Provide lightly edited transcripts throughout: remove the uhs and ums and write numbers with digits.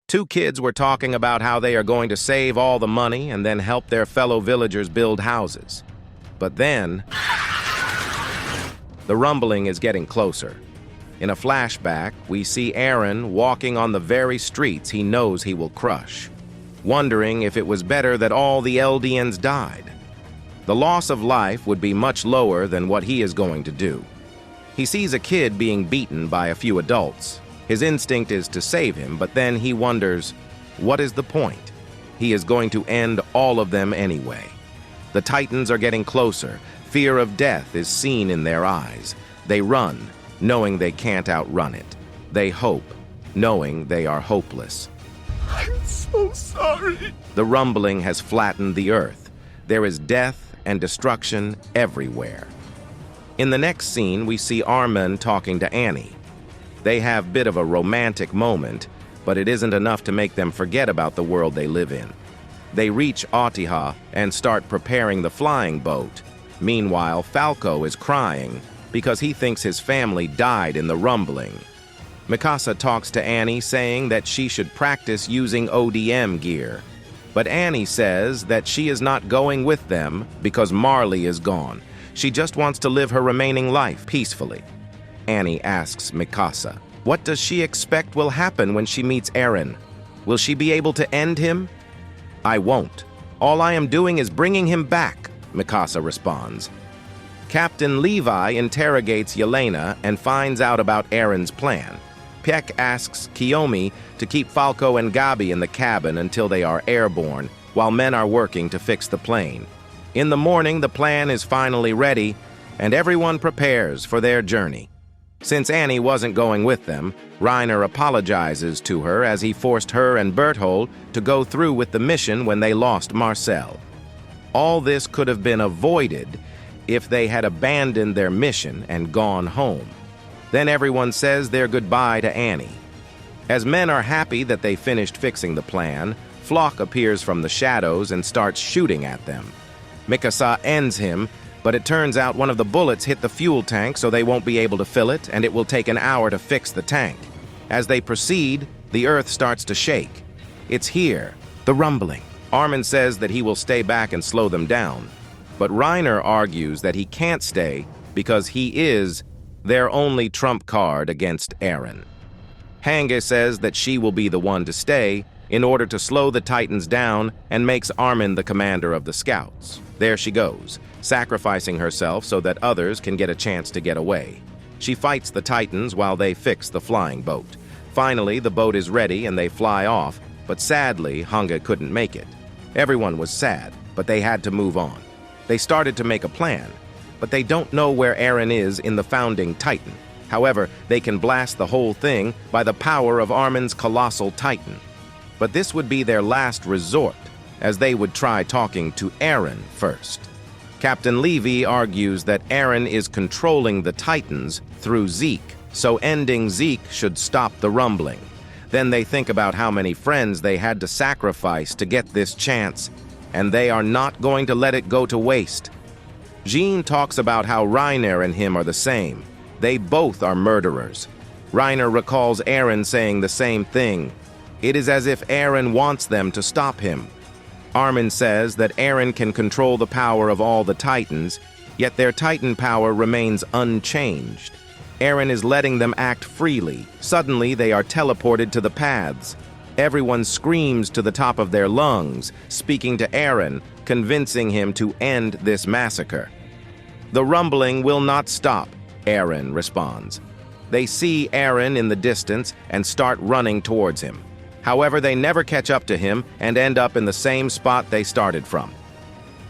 Two kids were talking about how they are going to save all the money and then help their fellow villagers build houses. But then, the rumbling is getting closer. In a flashback, we see Eren walking on the very streets he knows he will crush, wondering if it was better that all the Eldians died. The loss of life would be much lower than what he is going to do. He sees a kid being beaten by a few adults. His instinct is to save him, but then he wonders, what is the point? He is going to end all of them anyway. The Titans are getting closer. Fear of death is seen in their eyes. They run, knowing they can't outrun it. They hope, knowing they are hopeless. I'm so sorry. The rumbling has flattened the earth. There is death and destruction everywhere. In the next scene, we see Armin talking to Annie. They have a bit of a romantic moment, but it isn't enough to make them forget about the world they live in. They reach Uchiha and start preparing the flying boat. Meanwhile, Falco is crying because he thinks his family died in the rumbling. Mikasa talks to Annie, saying that she should practice using ODM gear. But Annie says that she is not going with them because Marley is gone. She just wants to live her remaining life peacefully. Annie asks Mikasa, what does she expect will happen when she meets Eren? Will she be able to end him? I won't. All I am doing is bringing him back, Mikasa responds. Captain Levi interrogates Yelena and finds out about Eren's plan. Peck asks Kiyomi to keep Falco and Gabi in the cabin until they are airborne, while men are working to fix the plane. In the morning, the plan is finally ready, and everyone prepares for their journey. Since Annie wasn't going with them, Reiner apologizes to her as he forced her and Berthold to go through with the mission when they lost Marcel. All this could have been avoided if they had abandoned their mission and gone home. Then everyone says their goodbye to Annie. As men are happy that they finished fixing the plan, Floch appears from the shadows and starts shooting at them. Mikasa ends him, but it turns out one of the bullets hit the fuel tank, so they won't be able to fill it, and it will take an hour to fix the tank. As they proceed, the earth starts to shake. It's here, the rumbling. Armin says that he will stay back and slow them down, but Reiner argues that he can't stay because he is their only trump card against Eren. Hange says that she will be the one to stay in order to slow the Titans down and makes Armin the commander of the scouts. There she goes, sacrificing herself so that others can get a chance to get away. She fights the Titans while they fix the flying boat. Finally, the boat is ready and they fly off, but sadly, Hange couldn't make it. Everyone was sad, but they had to move on. They started to make a plan, but they don't know where Eren is in the founding Titan. However, they can blast the whole thing by the power of Armin's colossal Titan. But this would be their last resort, as they would try talking to Eren first. Captain Levy argues that Eren is controlling the Titans through Zeke, so ending Zeke should stop the rumbling. Then they think about how many friends they had to sacrifice to get this chance, and they are not going to let it go to waste. Jean talks about how Reiner and him are the same. They both are murderers. Reiner recalls Eren saying the same thing. It is as if Eren wants them to stop him. Armin says that Eren can control the power of all the Titans, yet their Titan power remains unchanged. Eren is letting them act freely. Suddenly, they are teleported to the paths. Everyone screams to the top of their lungs, speaking to Eren, convincing him to end this massacre. The rumbling will not stop, Eren responds. They see Eren in the distance and start running towards him. However, they never catch up to him and end up in the same spot they started from.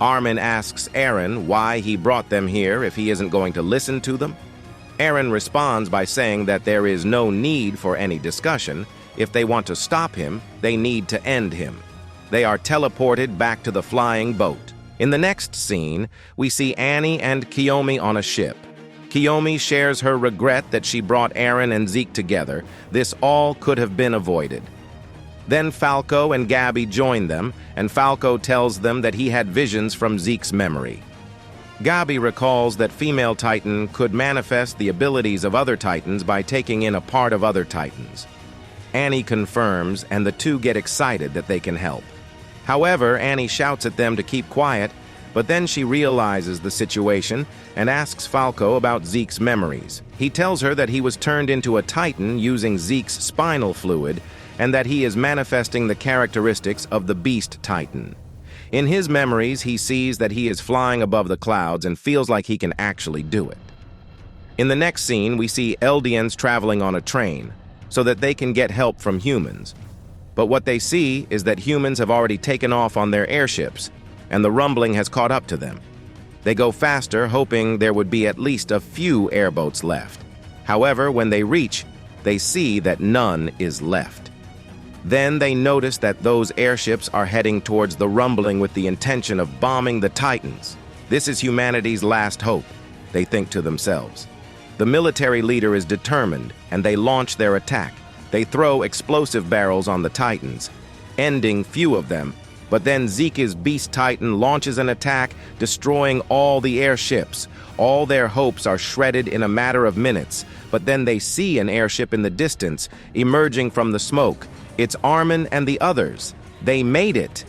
Armin asks Eren why he brought them here if he isn't going to listen to them. Eren responds by saying that there is no need for any discussion. If they want to stop him, they need to end him. They are teleported back to the flying boat. In the next scene, we see Annie and Kiyomi on a ship. Kiyomi shares her regret that she brought Eren and Zeke together. This all could have been avoided. Then Falco and Gabi join them, and Falco tells them that he had visions from Zeke's memory. Gabi recalls that female Titan could manifest the abilities of other Titans by taking in a part of other Titans. Annie confirms, and the two get excited that they can help. However, Annie shouts at them to keep quiet, but then she realizes the situation and asks Falco about Zeke's memories. He tells her that he was turned into a Titan using Zeke's spinal fluid and that he is manifesting the characteristics of the Beast Titan. In his memories, he sees that he is flying above the clouds and feels like he can actually do it. In the next scene, we see Eldians traveling on a train so that they can get help from humans. But what they see is that humans have already taken off on their airships, and the rumbling has caught up to them. They go faster, hoping there would be at least a few airboats left. However, when they reach, they see that none is left. Then they notice that those airships are heading towards the rumbling with the intention of bombing the Titans. This is humanity's last hope, they think to themselves. The military leader is determined, and they launch their attack. They throw explosive barrels on the Titans, ending few of them, but then Zeke's Beast Titan launches an attack, destroying all the airships. All their hopes are shredded in a matter of minutes, but then they see an airship in the distance, emerging from the smoke. It's Armin and the others. They made it.